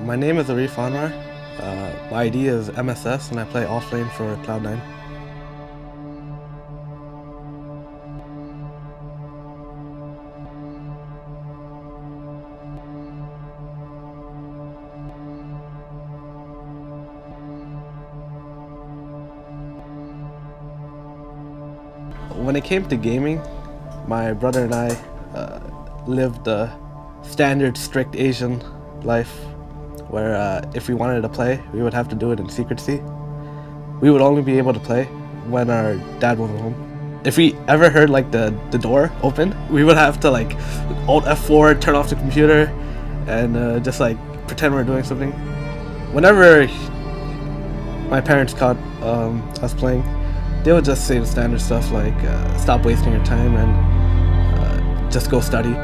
My name is Arif Anwar. My ID is MSS and I play offlane for Cloud9. When it came to gaming, my brother and I lived the standard strict Asian life where if we wanted to play, we would have to do it in secrecy. We would only be able to play when our dad wasn't home. If we ever heard like the door open, we would have to like Alt F4, turn off the computer, and just like pretend we're doing something. Whenever my parents caught us playing, they would just say the standard stuff like stop wasting your time and just go study.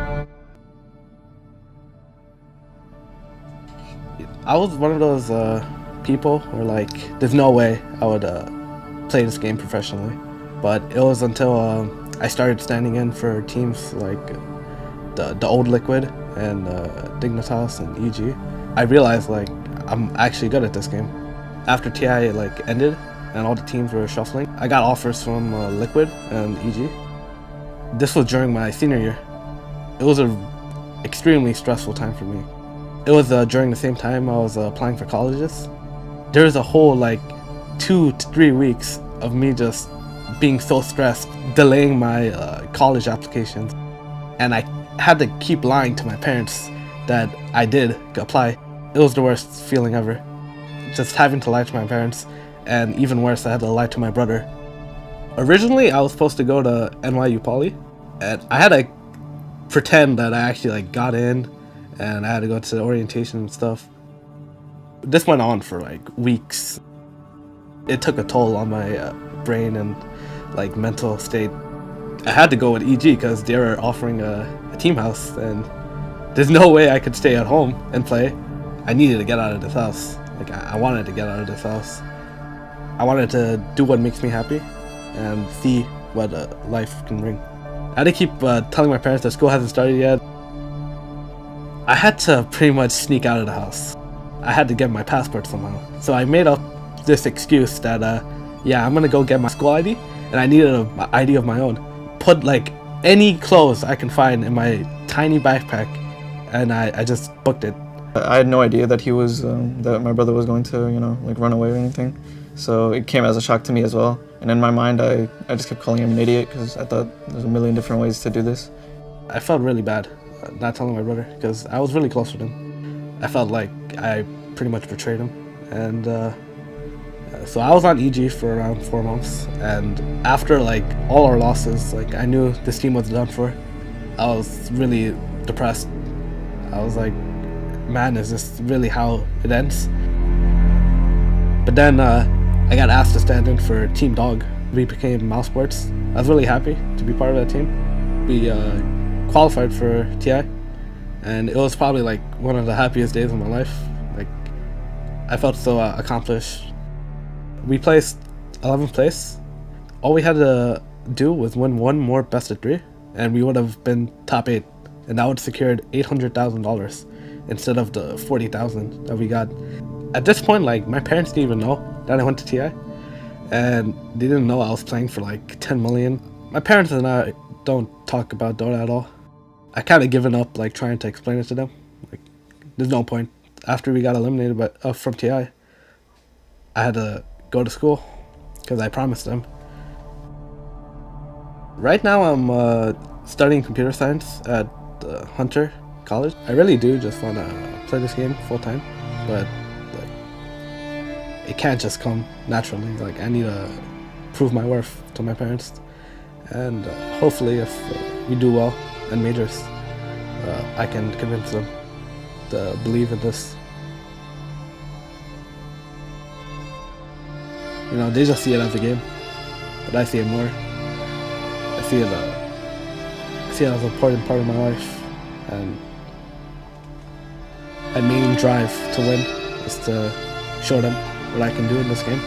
I was one of those people where like there's no way I would play this game professionally, but it was until I started standing in for teams like the old Liquid and Dignitas and EG. I realized like I'm actually good at this game. After TI like ended and all the teams were shuffling, I got offers from Liquid and EG. This was during my senior year. It was an extremely stressful time for me. It was during the same time I was applying for colleges. There was a whole like 2 to 3 weeks of me just being so stressed, delaying my college applications. And I had to keep lying to my parents that I did apply. It was the worst feeling ever. Just having to lie to my parents, and even worse, I had to lie to my brother. Originally, I was supposed to go to NYU Poly, and I had to pretend that I actually like got in, and I had to go to the orientation and stuff. This went on for like weeks. It took a toll on my brain and like mental state. I had to go with EG because they were offering a team house, and there's no way I could stay at home and play. I needed to get out of this house. Like I wanted to get out of this house. I wanted to do what makes me happy and see what life can bring. I had to keep telling my parents that school hasn't started yet. I had to pretty much sneak out of the house. I had to get my passport somehow. So I made up this excuse that, yeah, I'm gonna go get my school ID, and I needed an ID of my own. Put like any clothes I can find in my tiny backpack, and I just booked it. I had no idea that he was, that my brother was going to, like run away or anything. So it came as a shock to me as well. And in my mind, I just kept calling him an idiot because I thought there's a million different ways to do this. I felt really bad not telling my brother because I was really close with him. I felt like I pretty much betrayed him. And so I was on EG for around 4 months. And after like all our losses, like I knew this team was done for. I was really depressed. I was like, man, is this really how it ends? But then I got asked to stand in for Team Dog. We became Mouse Sports. I was really happy to be part of that team. We qualified for TI, and it was probably like one of the happiest days of my life. Like I felt so accomplished. We placed 11th place. All we had to do was win one more best of 3, and we would have been top 8, and that would have secured $800,000 instead of the $40,000 that we got. At this point, like my parents didn't even know that I went to TI, and they didn't know I was playing for like 10 million. My parents and I don't talk about Dota at all. I kind of given up like trying to explain it to them. Like there's no point. After we got eliminated from TI, I had to go to school because I promised them. Right now I'm studying computer science at Hunter College. I really do just want to play this game full time, but it can't just come naturally. Like I need to prove my worth to my parents, and hopefully if we do well in majors, I can convince them to believe in this. They just see it as a game, but I see it more. I see it as an important part of my life, and my main drive to win is to show them what I can do in this game.